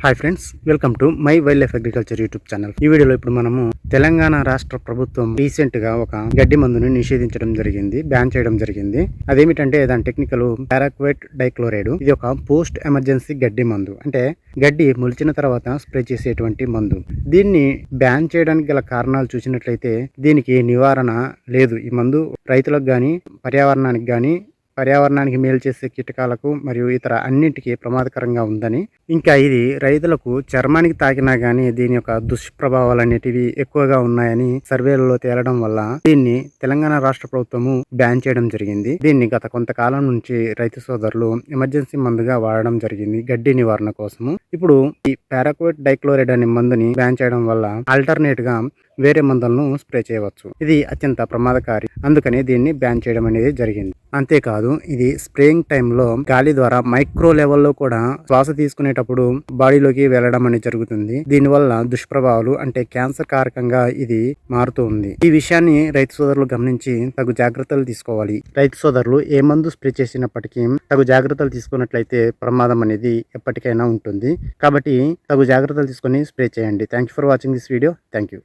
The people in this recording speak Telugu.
Hi friends, welcome to my wild life agriculture YouTube channel. ఈ వీడియోలో ఇప్పుడు మనము తెలంగాణ రాష్ట్ర ప్రభుత్వం రీసెంట్ గా ఒక గడ్డి మందుని నిషేధించడం జరిగింది, బ్యాన్ చేయడం జరిగింది. అదేమిటంటే దాని టెక్నికల్ పారాక్వేట్ డైక్లోరైడ్. ఇది ఒక పోస్ట్ ఎమర్జెన్సీ గడ్డి మందు, అంటే గడ్డి మొలిచిన తర్వాత స్ప్రే చేసేటువంటి మందు. దీన్ని బ్యాన్ చేయడానికి గల కారణాలు చూసినట్లయితే దీనికి నివారణ లేదు. ఈ మందు రైతులకు గాని పర్యావరణానికి మేలు చేసే కీటకాలకు మరియు ఇతర అన్నింటికి ప్రమాదకరంగా ఉందని, ఇంకా ఇది రైతులకు చర్మానికి తాకినా గానీ దీని యొక్క దుష్ప్రభావాలు అనేటివి ఎక్కువగా ఉన్నాయని సర్వేలలో తేలడం వల్ల దీన్ని తెలంగాణ రాష్ట్ర ప్రభుత్వము బ్యాన్ చేయడం జరిగింది. దీన్ని గత కొంతకాలం నుంచి రైతు సోదరులు ఎమర్జెన్సీ మందుగా వాడడం జరిగింది గడ్డి నివారణ కోసము. ఇప్పుడు ఈ పారాక్వేట్ డైక్లోరైడ్ అనే మందుని బ్యాన్ చేయడం వల్ల ఆల్టర్నేట్ గా వేరే మందులను స్ప్రే చేయవచ్చు. ఇది అత్యంత ప్రమాదకారి, అందుకని దీన్ని బ్యాన్ చేయడం అనేది జరిగింది. అంతేకాదు ఇది స్ప్రేయింగ్ టైంలో గాలి ద్వారా మైక్రో లెవెల్లో కూడా శ్వాస తీసుకునేటప్పుడు బాడీలోకి వెళ్ళడం అనేది జరుగుతుంది. దీనివల్ల దుష్ప్రభావాలు అంటే క్యాన్సర్ కారకంగా ఇది మారుతూ ఉంది. ఈ విషయాన్ని రైతు సోదరులు గమనించి తగు జాగ్రత్తలు తీసుకోవాలి. రైతు సోదరులు ఏ మందు స్ప్రే చేసినప్పటికీ తగు జాగ్రత్తలు తీసుకున్నట్లయితే ప్రమాదం అనేది ఎప్పటికైనా ఉంటుంది. కాబట్టి తగు జాగ్రత్తలు తీసుకొని స్ప్రే చేయండి. Thank you for watching this video. Thank you.